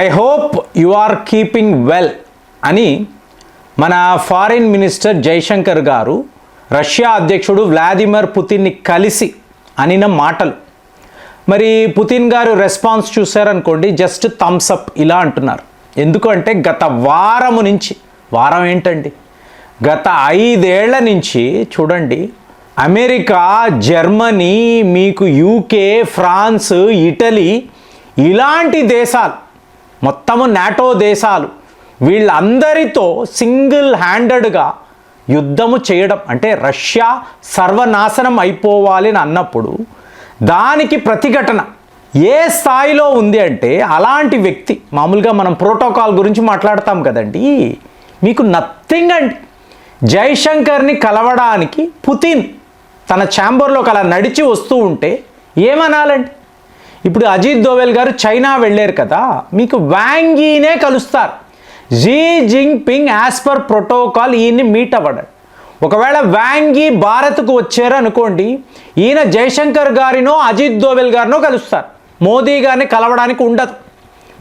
I hope you are keeping well అని మన foreign minister Jaishankar గారు రష్యా అధ్యక్షుడు వ్లాదిమిర్ పుతిన్ని కలిసి అనిన మాటలు. మరి పుతిన్ గారు రెస్పాన్స్ చూశారనుకోండి, జస్ట్ థమ్స్ అప్ ఇలా అంటున్నారు. ఎందుకంటే గత వారం ఏంటండి, గత 5 ఏళ్ల నుంచి చూడండి, అమెరికా, జర్మనీ, మీకు యూకే, ఫ్రాన్స్, ఇటలీ ఇలాంటి దేశాలు, మొత్తము నాటో దేశాలు, వీళ్ళందరితో సింగిల్ హ్యాండెడ్గా యుద్ధము చేయడం అంటే రష్యా సర్వనాశనం అయిపోవాలి అని అన్నప్పుడు దానికి ప్రతిఘటన ఏ స్థాయిలో ఉంది అంటే, అలాంటి వ్యక్తి, మామూలుగా మనం ప్రోటోకాల్ గురించి మాట్లాడతాం కదండి, మీకు నథింగ్ అండి. జైశంకర్ని కలవడానికి పుతిన్ తన ఛాంబర్లోకి అలా నడిచి వస్తూ ఉంటే ఏమనాలండి? ఇప్పుడు అజిత్ దోవెల్ గారు చైనా వెళ్ళారు కదా, మీకు వాంగీనే కలుస్తారు. Xi Jinping as per protocol ఈయన్ని మీట్ అవ్వడం. ఒకవేళ వాంగీ భారత్కు వచ్చారు అనుకోండి, ఈయన జైశంకర్ గారినో అజిత్ దోవెల్ గారినో కలుస్తారు. మోదీ గారిని కలవడానికి ఉండదు.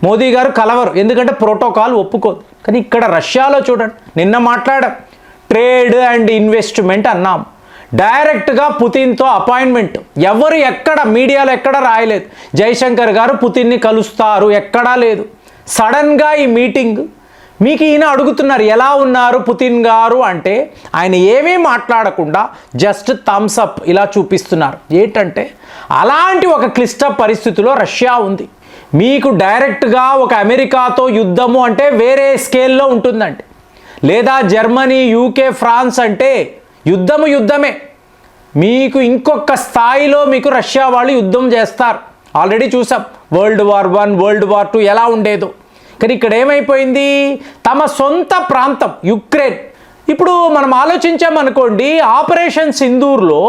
మోదీ గారు కలవరు, ఎందుకంటే ప్రోటోకాల్ ఒప్పుకోదు. కానీ ఇక్కడ రష్యాలో చూడండి, నిన్న మాట్లాడాం, ట్రేడ్ అండ్ ఇన్వెస్ట్మెంట్ అన్నాం, డైరెక్ట్గా పుతిన్తో అపాయింట్మెంట్. ఎవరు ఎక్కడ మీడియాలో ఎక్కడ రాయలేదు జైశంకర్ గారు పుతిన్ని కలుస్తారు, ఎక్కడా లేదు. సడన్గా ఈ మీటింగ్ మీకు ఈయన అడుగుతున్నారు ఎలా ఉన్నారు పుతిన్ గారు అంటే, ఆయన ఏమీ మాట్లాడకుండా జస్ట్ థమ్స్ అప్ ఇలా చూపిస్తున్నారు. ఏంటంటే అలాంటి ఒక క్లిష్ట పరిస్థితిలో రష్యా ఉంది. మీకు డైరెక్ట్గా ఒక అమెరికాతో యుద్ధము అంటే వేరే స్కేల్లో ఉంటుందండి, లేదా జర్మనీ, యూకే, ఫ్రాన్స్ అంటే యుద్ధమే. మీకు ఇంకొక స్థాయిలో మీకు రష్యా వాళ్ళు యుద్ధం చేస్తారు. ఆల్రెడీ చూసాం World War I, World War II ఎలా ఉండేదో. కానీ ఇక్కడ ఏమైపోయింది, తమ సొంత ప్రాంతం యుక్రెయిన్. ఇప్పుడు మనం ఆలోచించామనుకోండి, ఆపరేషన్ సింధూర్లో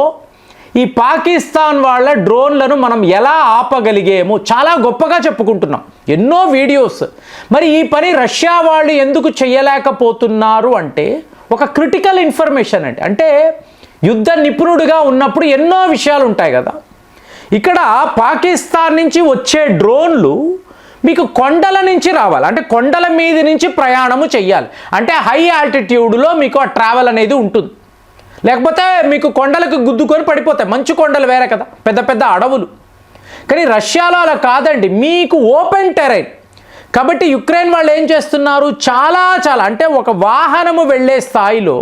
ఈ పాకిస్తాన్ వాళ్ళ డ్రోన్లను మనం ఎలా ఆపగలిగేమో చాలా గొప్పగా చెప్పుకుంటున్నాం, ఎన్నో వీడియోస్. మరి ఈ పని రష్యా వాళ్ళు ఎందుకు చేయలేకపోతున్నారు అంటే ఒక క్రిటికల్ ఇన్ఫర్మేషన్ అండి. అంటే యుద్ధ నిపుణుడిగా ఉన్నప్పుడు ఎన్నో విషయాలు ఉంటాయి కదా. ఇక్కడ పాకిస్తాన్ నుంచి వచ్చే డ్రోన్లు మీకు కొండల నుంచి రావాలి, అంటే కొండల మీద నుంచి ప్రయాణము చెయ్యాలి. అంటే హై ఆల్టిట్యూడ్లో మీకు ఆ ట్రావెల్ అనేది ఉంటుంది, లేకపోతే మీకు కొండలకు గుద్దుకొని పడిపోతాయి. మంచు కొండలు వేరే కదా, పెద్ద పెద్ద అడవులు. కానీ రష్యాలో అలా కాదండి, మీకు ఓపెన్ టెరైన్. కాబట్టి యుక్రెయిన్ వాళ్ళు ఏం చేస్తున్నారు, చాలా అంటే ఒక వాహనము వెళ్ళే స్థాయిలో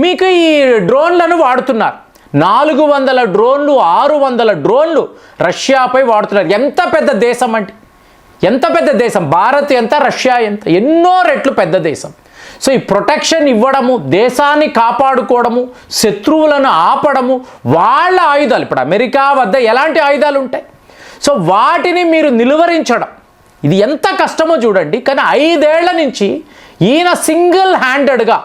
మీకు ఈ డ్రోన్లను వాడుతున్నారు. 400 డ్రోన్లు, 600 డ్రోన్లు రష్యాపై వాడుతున్నారు. ఎంత పెద్ద దేశం అంటే, ఎంత పెద్ద దేశం, భారత్ ఎంత, రష్యా ఎంత, ఎన్నో రెట్లు పెద్ద దేశం. సో ఈ ప్రొటెక్షన్ ఇవ్వడము, దేశాన్ని కాపాడుకోవడము, శత్రువులను ఆపడము, వాళ్ళ ఆయుధాలు, ఇప్పుడు అమెరికా వద్ద ఎలాంటి ఆయుధాలు ఉంటాయి, సో వాటిని మీరు నిలువరించడం, ఇది ఎంత కష్టమో చూడండి. కానీ 5 ఏళ్ల నుంచి ఈయన సింగిల్ హ్యాండెడ్గా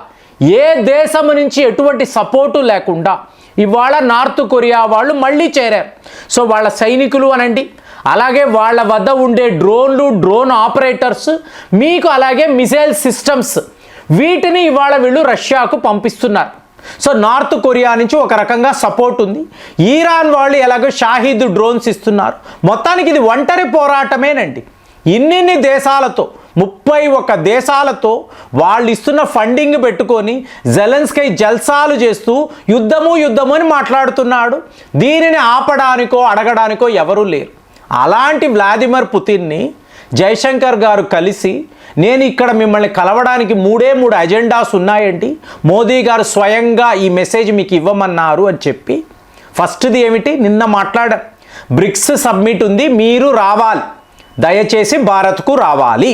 ఏ దేశం నుంచి ఎటువంటి సపోర్టు లేకుండా ఇవాళ నార్త్ కొరియా వాళ్ళు మళ్ళీ చేరారు. సో వాళ్ళ సైనికులు అనండి, అలాగే వాళ్ళ వద్ద ఉండే డ్రోన్లు, డ్రోన్ ఆపరేటర్స్, మీకు అలాగే మిసైల్ సిస్టమ్స్, వీటిని ఇవాళ వీళ్ళు రష్యాకు పంపిస్తున్నారు. సో నార్త్ కొరియా నుంచి ఒక రకంగా సపోర్ట్ ఉంది. ఇరాన్ వాళ్ళు ఎలాగో షాహీద్ డ్రోన్స్ ఇస్తున్నారు. మొత్తానికి ఇది ఒంటరి పోరాటమేనండి. ఇన్ని దేశాలతో, 31 దేశాలతో వాళ్ళు ఇస్తున్న ఫండింగ్ పెట్టుకొని జెలెన్స్కీ జల్సాలు చేస్తూ యుద్ధము అని మాట్లాడుతున్నాడు. దీనిని ఆపడానికో అడగడానికో ఎవరూ లేరు. అలాంటి వ్లాదిమిర్ పుతిన్ని జైశంకర్ గారు కలిసి, నేను ఇక్కడ మిమ్మల్ని కలవడానికి 3 అజెండాస్ ఉన్నాయండి, మోదీ గారు స్వయంగా ఈ మెసేజ్ మీకు ఇవ్వమన్నారు అని చెప్పి, ఫస్ట్ది ఏమిటి, నిన్న మాట్లాడారు, బ్రిక్స్ సబ్మిట్ ఉంది, మీరు రావాలి, దయచేసి భారత్కు రావాలి.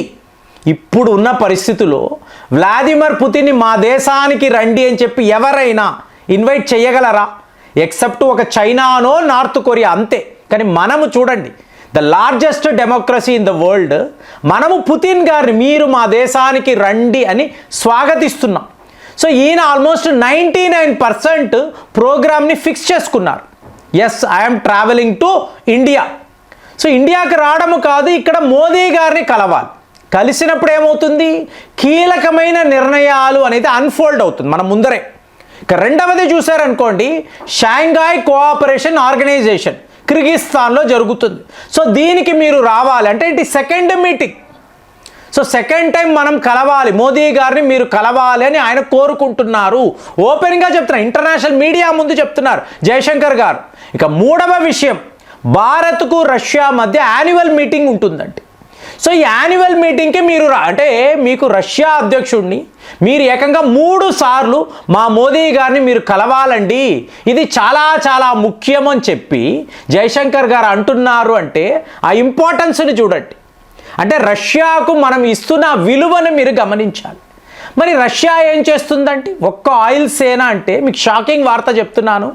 ఇప్పుడు ఉన్న పరిస్థితుల్లో వ్లాదిమిర్ పుతిన్ని మా దేశానికి రండి అని చెప్పి ఎవరైనా ఇన్వైట్ చేయగలరా? ఎక్సెప్ట్ ఒక చైనానో నార్త్ కొరియా, అంతే. కానీ మనము చూడండి, the largest democracy in the world, మనము పుతిన్ గారిని మీరు మా దేశానికి రండి అని స్వాగతిస్తున్నాం. సో ఈయన ఆల్మోస్ట్ 99% ప్రోగ్రామ్ని ఫిక్స్ చేసుకున్నారు. Yes, I'm travelling to India. So ఇండియాకి రావడము కాదు, ఇక్కడ మోదీ గారిని కలవాలి. కలిసినప్పుడు ఏమవుతుంది, కీలకమైన నిర్ణయాలు అనేది అన్ఫోల్డ్ అవుతుంది మన ముందరే. ఇక రెండవది చూసారనుకోండి, షాంఘాయ్ కోఆపరేషన్ ఆర్గనైజేషన్ కిర్గిస్థాన్లో జరుగుతుంది. సో దీనికి మీరు రావాలి అంటే ఇది second meeting. So second time మనం కలవాలి, మోదీ గారిని మీరు కలవాలి అని ఆయన కోరుకుంటున్నారు. ఓపెన్గా చెప్తున్నారు, ఇంటర్నేషనల్ మీడియా ముందు చెప్తున్నారు జయశంకర్ గారు. ఇక మూడవ విషయం, భారత్కు రష్యా మధ్య యాన్యువల్ మీటింగ్ ఉంటుందండి. సో ఈ యాన్యువల్ మీటింగ్కి మీరు అంటే మీకు రష్యా అధ్యక్షుడిని మీరు ఏకంగా 3 సార్లు మా మోదీ గారిని మీరు కలవాలండి, ఇది చాలా చాలా ముఖ్యం అని చెప్పి జయశంకర్ గారు అంటున్నారు. అంటే ఆ ఇంపార్టెన్స్ని చూడండి. అంటే రష్యాకు మనం ఇస్తున్న విలువను మీరు గమనించాలి. మరి రష్యా ఏం చేస్తుందంటే ఒక్క ఆయిల్ సేన అంటే మీకు షాకింగ్ వార్త చెప్తున్నాను.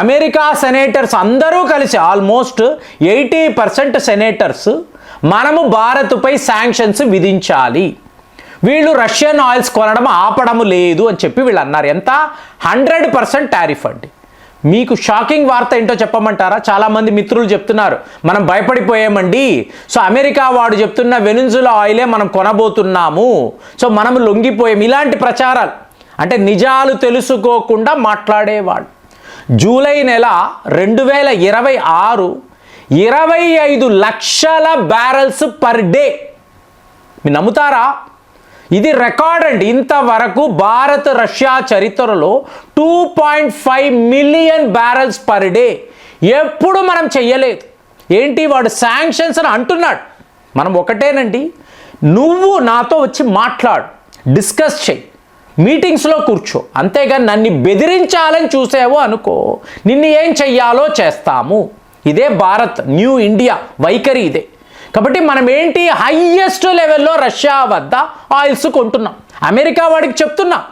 అమెరికా సెనేటర్స్ అందరూ కలిసి ఆల్మోస్ట్ 80% సెనేటర్స్ మనము భారత్పై శాంక్షన్స్ విధించాలి, వీళ్ళు రష్యన్ ఆయిల్స్ కొనడం ఆపడం లేదు అని చెప్పి వీళ్ళు అన్నారు. ఎంత? 100% టారిఫ్ అండి. మీకు షాకింగ్ వార్త ఏంటో చెప్పమంటారా? చాలామంది మిత్రులు చెప్తున్నారు మనం భయపడిపోయామండి, సో అమెరికా వాడు చెప్తున్న వెనిజులా ఆయిలే మనం కొనబోతున్నాము, సో మనం లొంగిపోయాం. ఇలాంటి ప్రచారాలు అంటే నిజాలు తెలుసుకోకుండా మాట్లాడేవాళ్ళు. జూలై నెల 2026 25 లక్షల బ్యారెల్స్ పర్ డే. మీరు నమ్ముతారా? ఇది రికార్డ్ అండి. ఇంతవరకు భారత్ రష్యా చరిత్రలో 2.5 మిలియన్ బ్యారెల్స్ పర్ డే ఎప్పుడు మనం చెయ్యలేదు. ఏంటి వాడు శాంక్షన్స్ అని అంటున్నాడు. మనం ఒకటేనండి, నువ్వు నాతో వచ్చి మాట్లాడు, డిస్కస్ చేయి, మీటింగ్స్లో కూర్చో, అంతేగాని నన్ను బెదిరించాలని చూసావు అనుకో నిన్ను ఏం చెయ్యాలో చేస్తాము. ఇదే భారత్ న్యూ ఇండియా వైఖరి ఇదే. కాబట్టి మనం ఏంటి హైయెస్ట్ లెవెల్లో రష్యా వద్ద ఆయిల్స్ కొంటున్నాం. అమెరికా వాడికి చెప్తున్నాం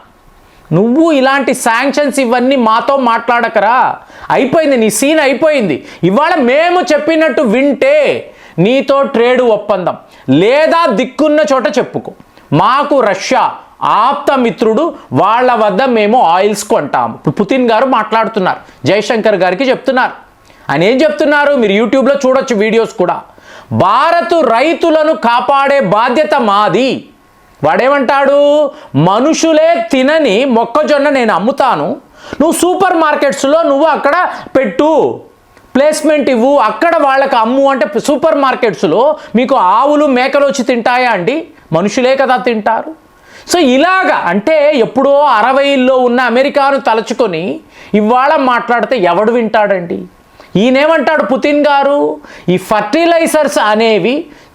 నువ్వు ఇలాంటి శాంక్షన్స్ ఇవన్నీ మాతో మాట్లాడకరా, అయిపోయింది నీ సీన్ అయిపోయింది. ఇవాళ మేము చెప్పినట్టు వింటే నీతో ట్రేడ్ ఒప్పందం లేదా దిక్కున్న చోట చెప్పుకో. మాకు రష్యా ఆప్త మిత్రుడు, వాళ్ళ వద్ద మేము ఆయిల్స్ కొంటాము. ఇప్పుడు పుతిన్ గారు మాట్లాడుతున్నారు, జయశంకర్ గారికి చెప్తున్నారు. ఆయన ఏం చెప్తున్నారు మీరు యూట్యూబ్లో చూడొచ్చు వీడియోస్ కూడా. భారత్ రైతులను కాపాడే బాధ్యత మాది. వాడేమంటాడు, మనుషులే తినని మొక్కజొన్న నేను అమ్ముతాను, నువ్వు సూపర్ మార్కెట్స్లో నువ్వు అక్కడ పెట్టు, ప్లేస్మెంట్ ఇవ్వు, అక్కడ వాళ్ళకి అమ్ము. అంటే సూపర్ మార్కెట్స్లో మీకు ఆవులు మేకలు వచ్చి తింటాయా అండి? మనుషులే కదా తింటారు. సో ఇలాగా అంటే ఎప్పుడో 60లో ఉన్న అమెరికాను తలుచుకొని ఇవాళ మాట్లాడితే ఎవడు వింటాడండి? ఈయనేమంటాడు పుతిన్ గారు, ఈ ఫర్టిలైజర్స్ అనేవి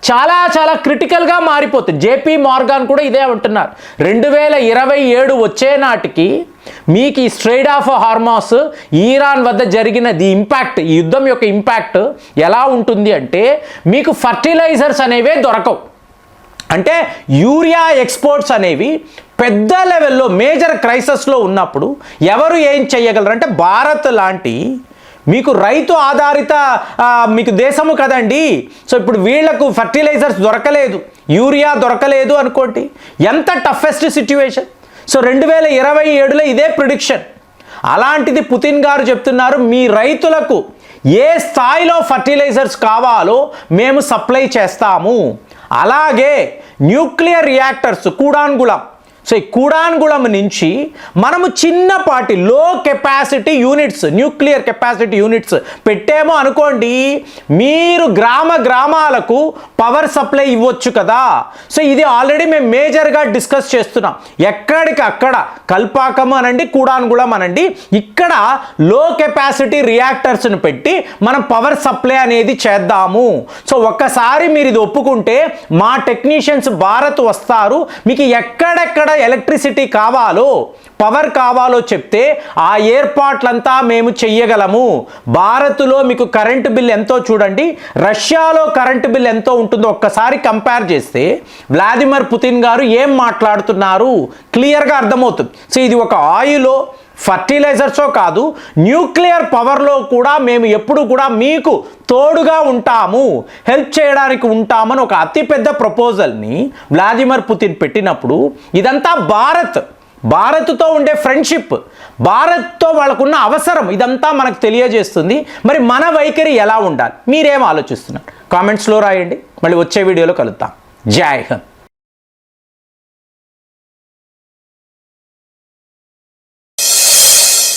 చాలా చాలా క్రిటికల్గా మారిపోతుంది. జేపీ మార్గాన్ కూడా ఇదే అంటున్నారు. 2027 వచ్చే నాటికి మీకు ఈ స్ట్రైట్ ఆఫ్ హార్మోస్ ఇరాన్ వద్ద జరిగిన ఇంపాక్ట్, ఈ యుద్ధం యొక్క ఇంపాక్ట్ ఎలా ఉంటుంది అంటే మీకు ఫర్టిలైజర్స్ అనేవే దొరకవు. అంటే యూరియా ఎక్స్పోర్ట్స్ అనేవి పెద్ద లెవెల్లో మేజర్ క్రైసిస్లో ఉన్నప్పుడు ఎవరు ఏం చేయగలరు అంటే భారత్ లాంటి మీకు రైతు ఆధారిత మీకు దేశము కదండి. సో ఇప్పుడు వీళ్లకు ఫర్టిలైజర్స్ దొరకలేదు, యూరియా దొరకలేదు అనుకోండి, ఎంత టఫెస్ట్ సిచ్యువేషన్. సో 2027లో ఇదే ప్రిడిక్షన్. అలాంటిది పుతిన్ గారు చెప్తున్నారు మీ రైతులకు ఏ స్థాయిలో ఫర్టిలైజర్స్ కావాలో మేము సప్లై చేస్తాము. అలాగే న్యూక్లియర్ రియాక్టర్స్ కూడాన్గుళం, సో ఈ కూడాన్గుళం నుంచి మనము చిన్నపాటి లో capacity units, nuclear capacity units పెట్టామో అనుకోండి, మీరు గ్రామాలకు పవర్ సప్లై ఇవ్వచ్చు కదా. సో ఇది ఆల్రెడీ మేము మేజర్గా డిస్కస్ చేస్తున్నాం. ఎక్కడికి అక్కడ కల్పాకం అనండి, కూడాన్గుళం అనండి, ఇక్కడ లో కెపాసిటీ రియాక్టర్స్ని పెట్టి మనం పవర్ సప్లై అనేది చేద్దాము. సో ఒక్కసారి మీరు ఇది ఒప్పుకుంటే మా టెక్నీషియన్స్ భారత్ వస్తారు, మీకు ఎక్కడెక్కడ ఎలక్ట్రిసిటీ కావాలో పవర్ కావాలో చెప్తే ఆ ఏర్పాట్లంతా మేము చెయ్యగలము. భారత్లో మీకు కరెంటు బిల్ ఎంతో చూడండి, రష్యాలో కరెంటు బిల్ ఎంతో ఉంటుందో ఒక్కసారి కంపేర్ చేస్తే వ్లాదిమిర్ పుతిన్ గారు ఏం మాట్లాడుతున్నారు క్లియర్గా అర్థమవుతుంది. సో ఇది ఒక ఆయిలో ఫర్టిలైజర్సో కాదు, న్యూక్లియర్ పవర్లో కూడా మేము ఎప్పుడు కూడా మీకు తోడుగా ఉంటాము, హెల్ప్ చేయడానికి ఉంటామని ఒక అతిపెద్ద ప్రపోజల్ని వ్లాదిమిర్ పుతిన్ పెట్టినప్పుడు ఇదంతా భారత్తో ఉండే ఫ్రెండ్షిప్, భారత్తో వాళ్ళకున్న అవసరం ఇదంతా మనకు తెలియజేస్తుంది. మరి మన వైఖరి ఎలా ఉండాలి మీరేం ఆలోచిస్తున్నారు కామెంట్స్లో రాయండి. మళ్ళీ వచ్చే వీడియోలో కలుద్దాం. జై హింద్.